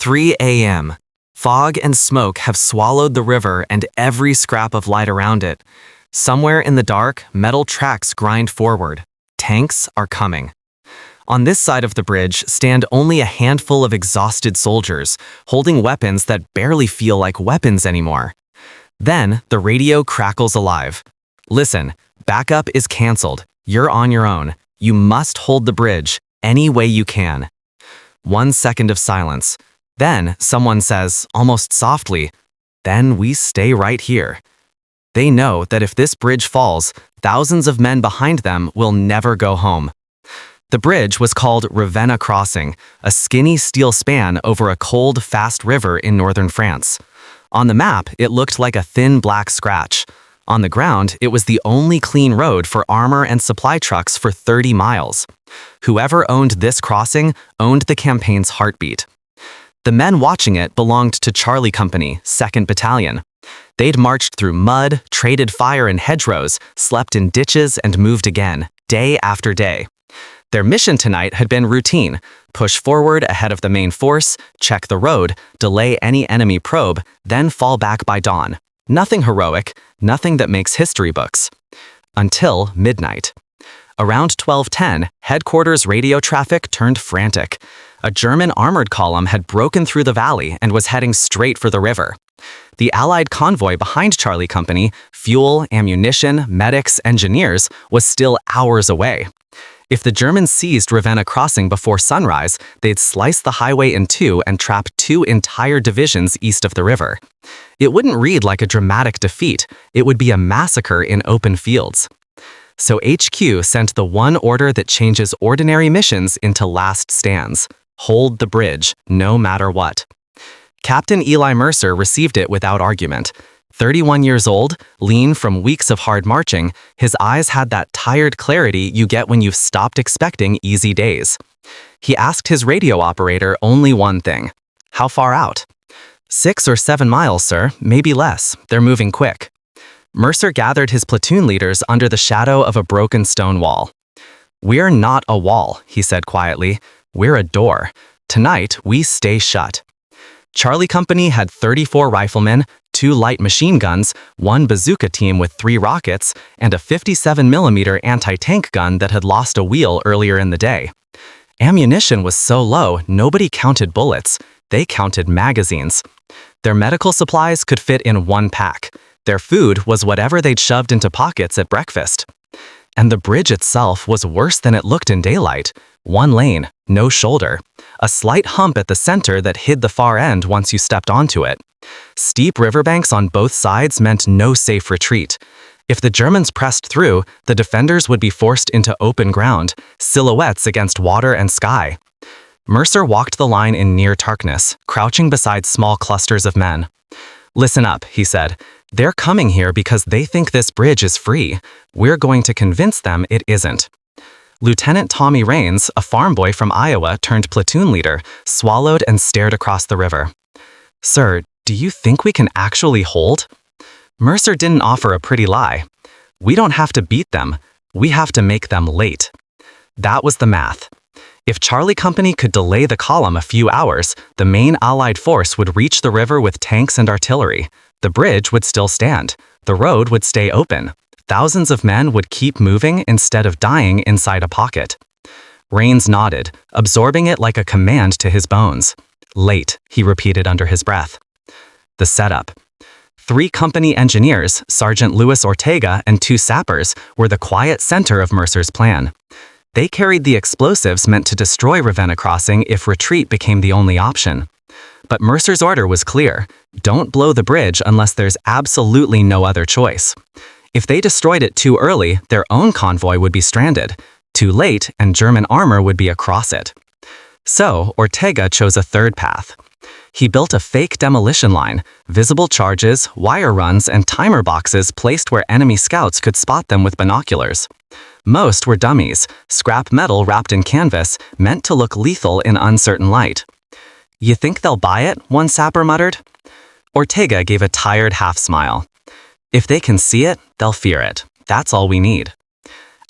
3 a.m. Fog and smoke have swallowed the river and every scrap of light around it. Somewhere in the dark, metal tracks grind forward. Tanks are coming. On this side of the bridge stand only a handful of exhausted soldiers, holding weapons that barely feel like weapons anymore. Then, the radio crackles alive. Listen, backup is canceled. You're on your own. You must hold the bridge, any way you can. 1 second of silence. Then, someone says, almost softly, "Then we stay right here." They know that if this bridge falls, thousands of men behind them will never go home. The bridge was called Ravenna Crossing, a skinny steel span over a cold, fast river in northern France. On the map, it looked like a thin black scratch. On the ground, it was the only clean road for armor and supply trucks for 30 miles. Whoever owned this crossing owned the campaign's heartbeat. The men watching it belonged to Charlie Company, 2nd Battalion. They'd marched through mud, traded fire in hedgerows, slept in ditches, and moved again, day after day. Their mission tonight had been routine: push forward ahead of the main force, check the road, delay any enemy probe, then fall back by dawn. Nothing heroic, nothing that makes history books. Until midnight. Around 12:10, headquarters radio traffic turned frantic. A German armored column had broken through the valley and was heading straight for the river. The Allied convoy behind Charlie Company, fuel, ammunition, medics, engineers, was still hours away. If the Germans seized Ravenna Crossing before sunrise, they'd slice the highway in two and trap 2 entire divisions east of the river. It wouldn't read like a dramatic defeat, it would be a massacre in open fields. So HQ sent the one order that changes ordinary missions into last stands: hold the bridge, no matter what. Captain Eli Mercer received it without argument. 31 years old, lean from weeks of hard marching, his eyes had that tired clarity you get when you've stopped expecting easy days. He asked his radio operator only one thing: how far out? 6 or 7 miles, sir, maybe less. They're moving quick. Mercer gathered his platoon leaders under the shadow of a broken stone wall. "We're not a wall," he said quietly. "We're a door. Tonight, we stay shut." Charlie Company had 34 riflemen, 2 light machine guns, 1 bazooka team with 3 rockets, and a 57mm anti-tank gun that had lost a wheel earlier in the day. Ammunition was so low, nobody counted bullets. They counted magazines. Their medical supplies could fit in 1 pack. Their food was whatever they'd shoved into pockets at breakfast. And the bridge itself was worse than it looked in daylight. 1 lane, no shoulder. A slight hump at the center that hid the far end once you stepped onto it. Steep riverbanks on both sides meant no safe retreat. If the Germans pressed through, the defenders would be forced into open ground, silhouettes against water and sky. Mercer walked the line in near darkness, crouching beside small clusters of men. "Listen up," he said. "They're coming here because they think this bridge is free. We're going to convince them it isn't." Lieutenant Tommy Rains, a farm boy from Iowa turned platoon leader, swallowed and stared across the river. "Sir, do you think we can actually hold?" Mercer didn't offer a pretty lie. "We don't have to beat them. We have to make them late." That was the math. If Charlie Company could delay the column a few hours, the main Allied force would reach the river with tanks and artillery. The bridge would still stand. The road would stay open. Thousands of men would keep moving instead of dying inside a pocket. Rains nodded, absorbing it like a command to his bones. "Late," he repeated under his breath. The setup. 3 company engineers, Sergeant Louis Ortega and 2 sappers, were the quiet center of Mercer's plan. They carried the explosives meant to destroy Ravenna Crossing if retreat became the only option. But Mercer's order was clear: don't blow the bridge unless there's absolutely no other choice. If they destroyed it too early, their own convoy would be stranded. Too late, and German armor would be across it. So, Ortega chose a third path. He built a fake demolition line, visible charges, wire runs, and timer boxes placed where enemy scouts could spot them with binoculars. Most were dummies, scrap metal wrapped in canvas, meant to look lethal in uncertain light. "You think they'll buy it?" one sapper muttered. Ortega gave a tired half-smile. "If they can see it, they'll fear it. That's all we need."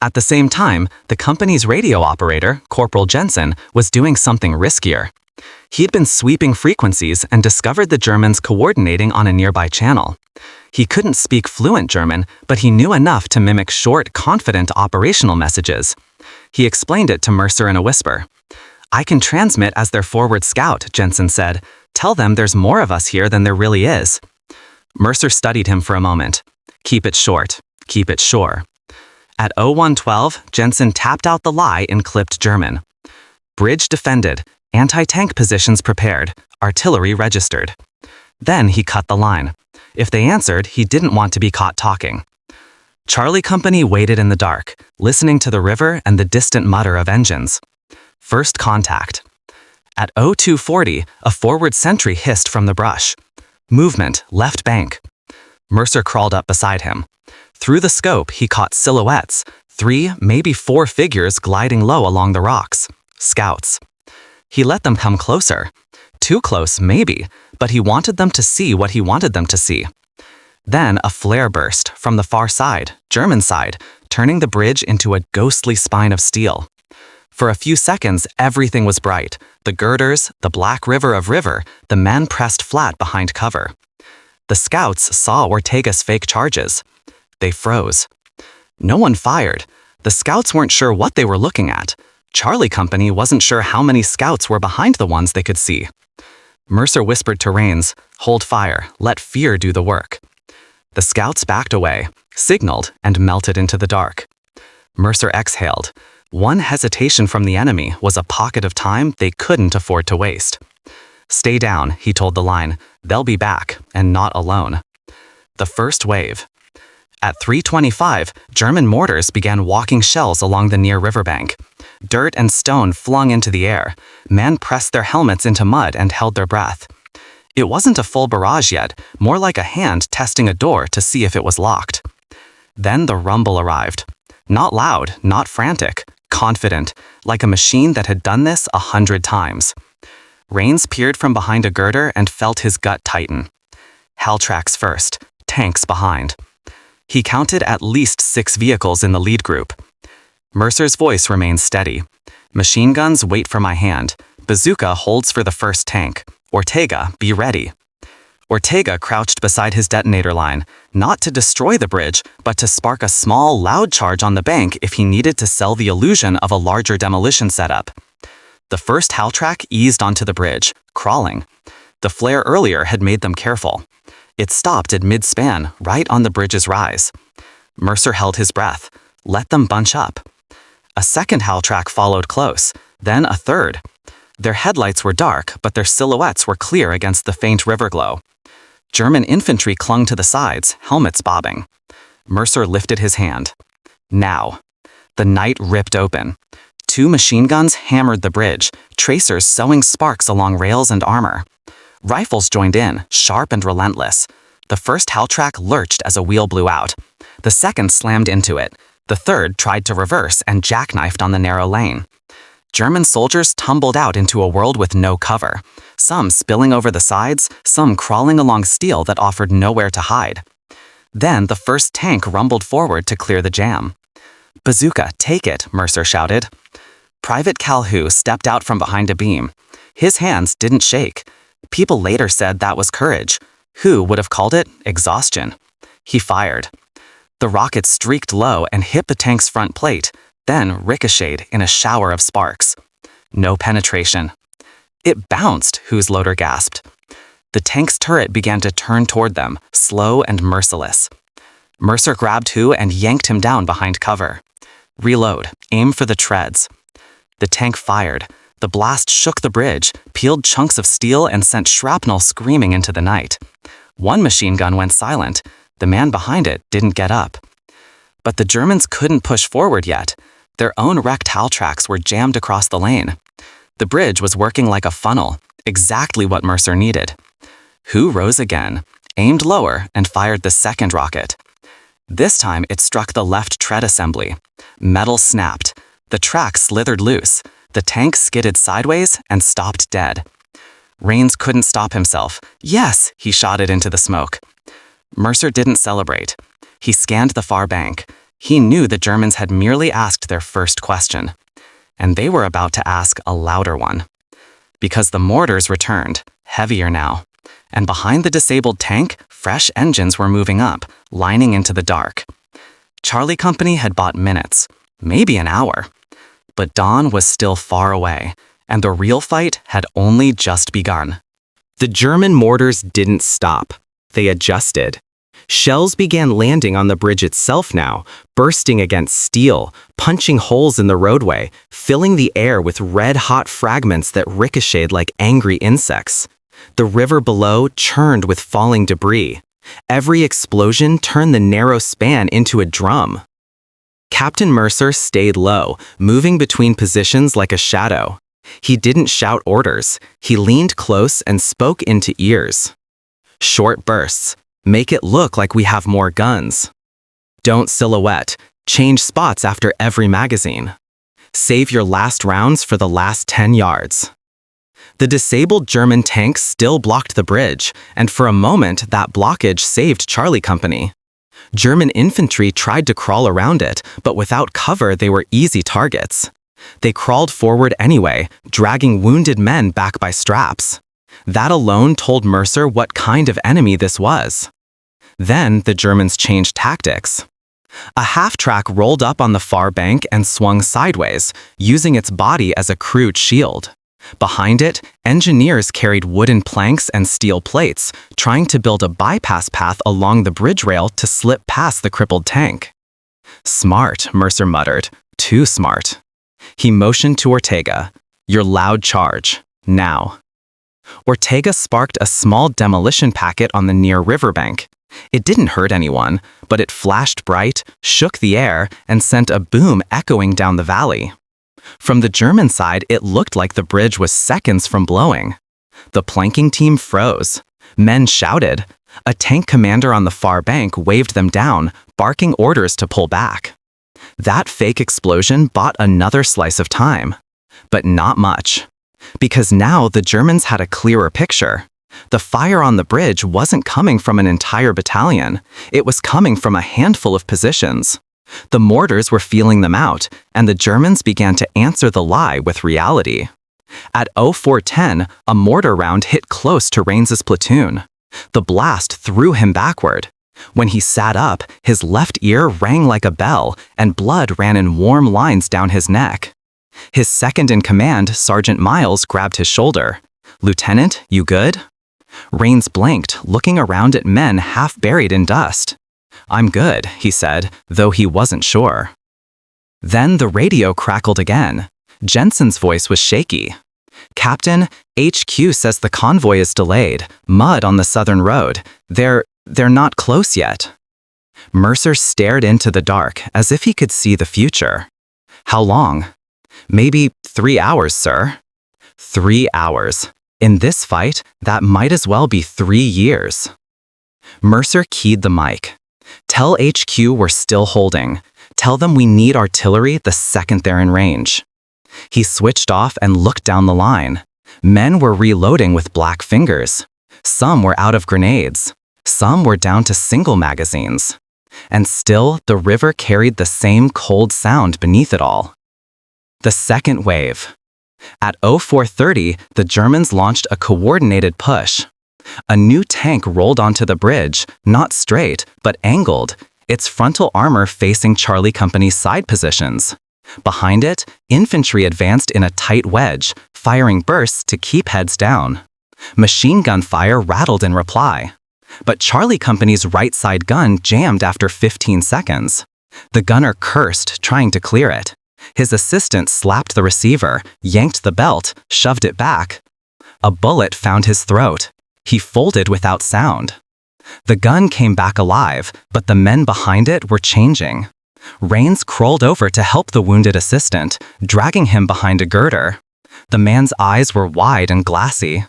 At the same time, the company's radio operator, Corporal Jensen, was doing something riskier. He'd been sweeping frequencies and discovered the Germans coordinating on a nearby channel. He couldn't speak fluent German, but he knew enough to mimic short, confident operational messages. He explained it to Mercer in a whisper. "I can transmit as their forward scout," Jensen said. "Tell them there's more of us here than there really is." Mercer studied him for a moment. "Keep it short. Keep it sure." At 0112, Jensen tapped out the lie in clipped German. "Bridge defended. Anti-tank positions prepared. Artillery registered." Then he cut the line. If they answered, he didn't want to be caught talking. Charlie Company waited in the dark, listening to the river and the distant mutter of engines. First contact. At 0240, a forward sentry hissed from the brush. Movement, left bank. Mercer crawled up beside him. Through the scope, he caught silhouettes, 3, maybe 4 figures gliding low along the rocks. Scouts. He let them come closer. Too close, maybe, but he wanted them to see what he wanted them to see. Then a flare burst from the far side, German side, turning the bridge into a ghostly spine of steel. For a few seconds, everything was bright. The girders, the black river of river, the men pressed flat behind cover. The scouts saw Ortega's fake charges. They froze. No one fired. The scouts weren't sure what they were looking at. Charlie Company wasn't sure how many scouts were behind the ones they could see. Mercer whispered to Rains, "Hold fire, let fear do the work." The scouts backed away, signaled, and melted into the dark. Mercer exhaled. One hesitation from the enemy was a pocket of time they couldn't afford to waste. "Stay down," he told the line. "They'll be back, and not alone." The first wave. At 3:25, German mortars began walking shells along the near riverbank. Dirt and stone flung into the air. Men pressed their helmets into mud and held their breath. It wasn't a full barrage yet, more like a hand testing a door to see if it was locked. Then the rumble arrived. Not loud, not frantic, confident, like a machine that had done this 100 times. Rains peered from behind a girder and felt his gut tighten. Hell tracks first, tanks behind. He counted at least 6 vehicles in the lead group. Mercer's voice remains steady. "Machine guns wait for my hand. Bazooka holds for the first tank. Ortega, be ready." Ortega crouched beside his detonator line, not to destroy the bridge, but to spark a small, loud charge on the bank if he needed to sell the illusion of a larger demolition setup. The first Haltrack eased onto the bridge, crawling. The flare earlier had made them careful. It stopped at mid-span, right on the bridge's rise. Mercer held his breath. Let them bunch up. A second Haltrack followed close, then a third. Their headlights were dark, but their silhouettes were clear against the faint river glow. German infantry clung to the sides, helmets bobbing. Mercer lifted his hand. Now. The night ripped open. 2 machine guns hammered the bridge, tracers sowing sparks along rails and armor. Rifles joined in, sharp and relentless. The first Haltrack lurched as a wheel blew out. The second slammed into it. The third tried to reverse and jackknifed on the narrow lane. German soldiers tumbled out into a world with no cover, some spilling over the sides, some crawling along steel that offered nowhere to hide. Then the first tank rumbled forward to clear the jam. "Bazooka, take it," Mercer shouted. Private Calhoun stepped out from behind a beam. His hands didn't shake. People later said that was courage. Who would have called it exhaustion? He fired. The rocket streaked low and hit the tank's front plate, then ricocheted in a shower of sparks. No penetration. "It bounced," Hu's loader gasped. The tank's turret began to turn toward them, slow and merciless. Mercer grabbed Hu and yanked him down behind cover. "Reload. Aim for the treads." The tank fired. The blast shook the bridge, peeled chunks of steel, and sent shrapnel screaming into the night. One machine gun went silent. The man behind it didn't get up. But the Germans couldn't push forward yet. Their own wrecked Haltracks were jammed across the lane. The bridge was working like a funnel, exactly what Mercer needed. Hu rose again, aimed lower, and fired the second rocket. This time it struck the left tread assembly. Metal snapped. The track slithered loose. The tank skidded sideways and stopped dead. Rains couldn't stop himself. "Yes!" he shouted into the smoke. Mercer didn't celebrate. He scanned the far bank. He knew the Germans had merely asked their first question. And they were about to ask a louder one. because the mortars returned, heavier now. And behind the disabled tank, fresh engines were moving up, lining into the dark. Charlie Company had bought minutes, maybe an hour. But dawn was still far away, and the real fight had only just begun. The German mortars didn't stop. They adjusted. Shells began landing on the bridge itself now, bursting against steel, punching holes in the roadway, filling the air with red-hot fragments that ricocheted like angry insects. The river below churned with falling debris. Every explosion turned the narrow span into a drum. Captain Mercer stayed low, moving between positions like a shadow. He didn't shout orders. He leaned close and spoke into ears. Short bursts. Make it look like we have more guns. Don't silhouette. Change spots after every magazine. Save your last rounds for the last 10 yards. The disabled German tanks still blocked the bridge, and for a moment that blockage saved Charlie Company. German infantry tried to crawl around it, but without cover they were easy targets. They crawled forward anyway, dragging wounded men back by straps. That alone told Mercer what kind of enemy this was. Then the Germans changed tactics. A half-track rolled up on the far bank and swung sideways, using its body as a crude shield. Behind it, engineers carried wooden planks and steel plates, trying to build a bypass path along the bridge rail to slip past the crippled tank. Smart, Mercer muttered. Too smart. He motioned to Ortega. Your loud charge. Now. Ortega sparked a small demolition packet on the near riverbank. It didn't hurt anyone, but it flashed bright, shook the air, and sent a boom echoing down the valley. From the German side, it looked like the bridge was seconds from blowing. The planking team froze. Men shouted. A tank commander on the far bank waved them down, barking orders to pull back. That fake explosion bought another slice of time. But not much. Because now the Germans had a clearer picture. The fire on the bridge wasn't coming from an entire battalion. It was coming from a handful of positions. The mortars were feeling them out, and the Germans began to answer the lie with reality. At 0410, a mortar round hit close to Raines's platoon. The blast threw him backward. When he sat up, his left ear rang like a bell, and blood ran in warm lines down his neck. His second-in-command, Sergeant Miles, grabbed his shoulder. "Lieutenant, you good?" Raines blinked, looking around at men half buried in dust. "I'm good," he said, though he wasn't sure. Then the radio crackled again. Jensen's voice was shaky. "Captain, HQ says the convoy is delayed. Mud on the southern road. They're not close yet." Mercer stared into the dark, as if he could see the future. "How long?" "Maybe 3 hours, sir." 3 hours. In this fight, that might as well be 3 years. Mercer keyed the mic. "Tell HQ we're still holding. Tell them we need artillery the second they're in range." He switched off and looked down the line. Men were reloading with black fingers. Some were out of grenades. Some were down to single magazines. And still, the river carried the same cold sound beneath it all. The second wave. At 0430, the Germans launched a coordinated push. A new tank rolled onto the bridge, not straight, but angled, its frontal armor facing Charlie Company's side positions. Behind it, infantry advanced in a tight wedge, firing bursts to keep heads down. Machine gun fire rattled in reply. But Charlie Company's right side gun jammed after 15 seconds. The gunner cursed, trying to clear it. His assistant slapped the receiver, yanked the belt, shoved it back. A bullet found his throat. He folded without sound. The gun came back alive, but the men behind it were changing. Raines crawled over to help the wounded assistant, dragging him behind a girder. The man's eyes were wide and glassy.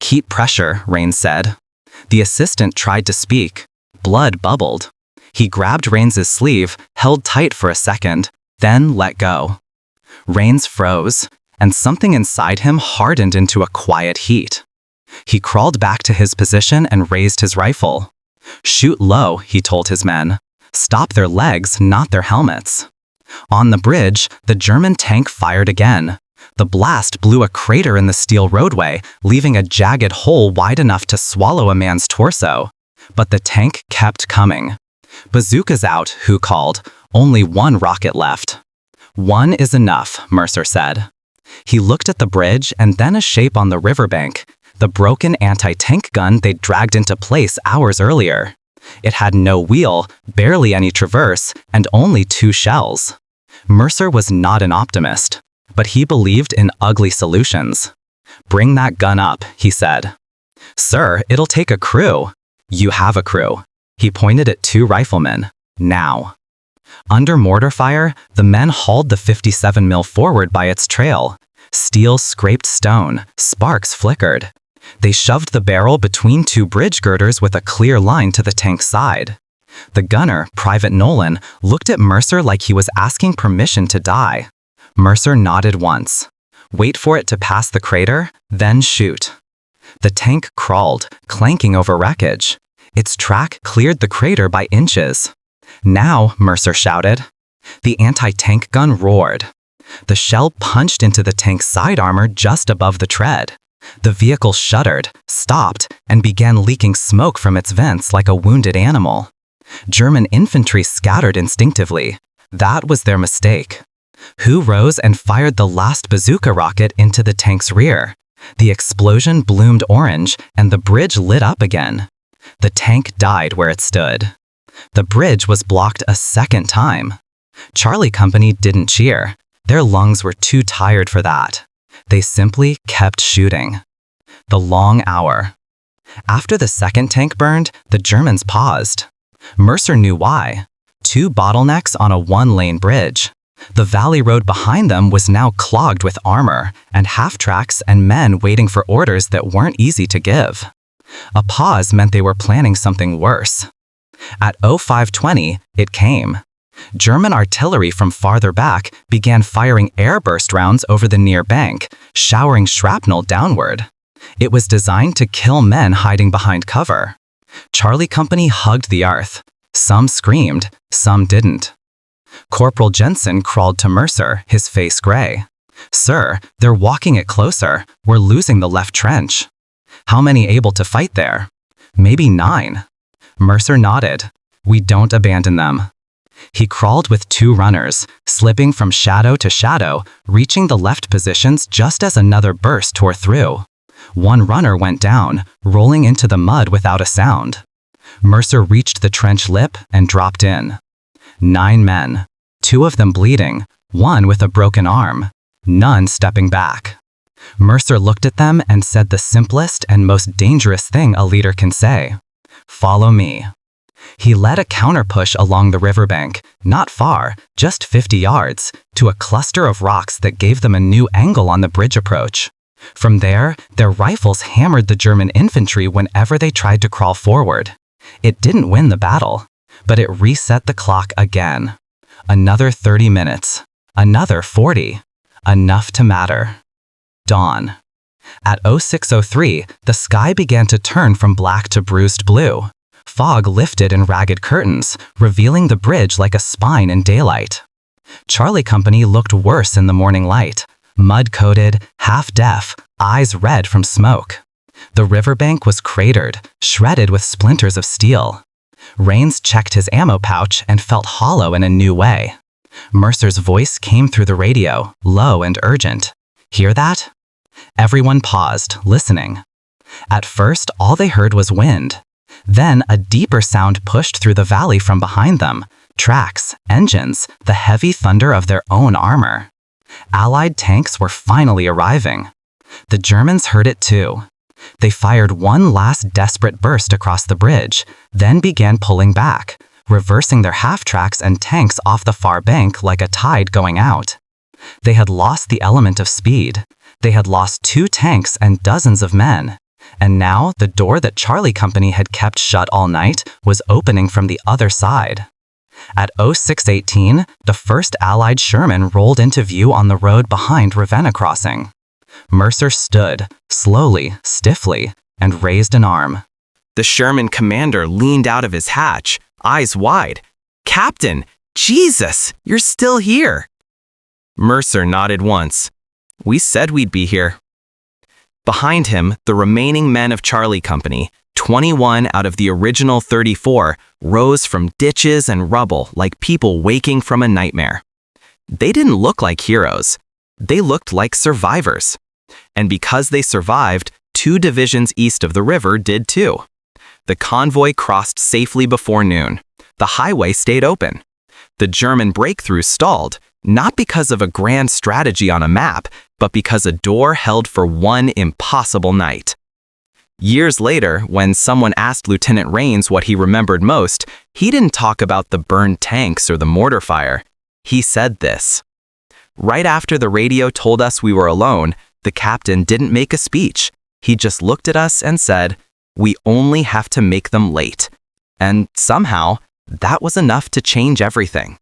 "Keep pressure," Raines said. The assistant tried to speak. Blood bubbled. He grabbed Raines's sleeve, held tight for a second, then let go. Raines froze, and something inside him hardened into a quiet heat. He crawled back to his position and raised his rifle. "Shoot low," he told his men. "Stop their legs, not their helmets." On the bridge, the German tank fired again. The blast blew a crater in the steel roadway, leaving a jagged hole wide enough to swallow a man's torso. But the tank kept coming. "Bazookas out," Hu called. "Only one rocket left." "One is enough," Mercer said. He looked at the bridge and then a shape on the riverbank, the broken anti-tank gun they'd dragged into place hours earlier. It had no wheel, barely any traverse, and only 2 shells. Mercer was not an optimist, but he believed in ugly solutions. "Bring that gun up," he said. "Sir, it'll take a crew." "You have a crew." He pointed at 2 riflemen. "Now." Under mortar fire, the men hauled the 57 mil forward by its trail. Steel scraped stone, sparks flickered. They shoved the barrel between 2 bridge girders with a clear line to the tank's side. The gunner, Private Nolan, looked at Mercer like he was asking permission to die. Mercer nodded once. "Wait for it to pass the crater, then shoot." The tank crawled, clanking over wreckage. Its track cleared the crater by inches. "Now," Mercer shouted. The anti-tank gun roared. The shell punched into the tank's side armor just above the tread. The vehicle shuddered, stopped, and began leaking smoke from its vents like a wounded animal. German infantry scattered instinctively. That was their mistake. Hu rose and fired the last bazooka rocket into the tank's rear. The explosion bloomed orange, and the bridge lit up again. The tank died where it stood. The bridge was blocked a second time. Charlie Company didn't cheer. Their lungs were too tired for that. They simply kept shooting. The long hour. After the second tank burned, the Germans paused. Mercer knew why. 2 bottlenecks on a 1-lane bridge. The valley road behind them was now clogged with armor and half-tracks and men waiting for orders that weren't easy to give. A pause meant they were planning something worse. At 05:20, it came. German artillery from farther back began firing airburst rounds over the near bank, showering shrapnel downward. It was designed to kill men hiding behind cover. Charlie Company hugged the earth. Some screamed, some didn't. Corporal Jensen crawled to Mercer, his face gray. "Sir, they're walking it closer. We're losing the left trench." "How many able to fight there?" "Maybe 9. Mercer nodded. "We don't abandon them." He crawled with 2 runners, slipping from shadow to shadow, reaching the left positions just as another burst tore through. 1 runner went down, rolling into the mud without a sound. Mercer reached the trench lip and dropped in. 9 men, 2 of them bleeding, 1 with a broken arm, none stepping back. Mercer looked at them and said the simplest and most dangerous thing a leader can say. "Follow me." He led a counter-push along the riverbank, not far, just 50 yards, to a cluster of rocks that gave them a new angle on the bridge approach. From there, their rifles hammered the German infantry whenever they tried to crawl forward. It didn't win the battle, but it reset the clock again. Another 30 minutes. Another 40. Enough to matter. Dawn. At 06:03, the sky began to turn from black to bruised blue. Fog lifted in ragged curtains, revealing the bridge like a spine in daylight. Charlie Company looked worse in the morning light, mud-coated, half-deaf, eyes red from smoke. The riverbank was cratered, shredded with splinters of steel. Rains checked his ammo pouch and felt hollow in a new way. Mercer's voice came through the radio, low and urgent. "Hear that?" Everyone paused, listening. At first, all they heard was wind. Then a deeper sound pushed through the valley from behind them. Tracks, engines, the heavy thunder of their own armor. Allied tanks were finally arriving. The Germans heard it too. They fired one last desperate burst across the bridge, then began pulling back, reversing their half-tracks and tanks off the far bank like a tide going out. They had lost the element of speed. They had lost 2 tanks and dozens of men. And now the door that Charlie Company had kept shut all night was opening from the other side. At 06:18, the first Allied Sherman rolled into view on the road behind Ravenna Crossing. Mercer stood, slowly, stiffly, and raised an arm. The Sherman commander leaned out of his hatch, eyes wide. "Captain, Jesus, you're still here." Mercer nodded once. We said we'd be here." Behind him, the remaining men of Charlie Company, 21 out of the original 34, rose from ditches and rubble like people waking from a nightmare. They didn't look like heroes. They looked like survivors. And because they survived, 2 divisions east of the river did too. The convoy crossed safely before noon. The highway stayed open. The German breakthrough stalled, not because of a grand strategy on a map, but because a door held for one impossible night. Years later, when someone asked Lieutenant Rains what he remembered most, he didn't talk about the burned tanks or the mortar fire. He said this: "Right after the radio told us we were alone, the captain didn't make a speech. He just looked at us and said, 'We only have to make them late.' And somehow, that was enough to change everything."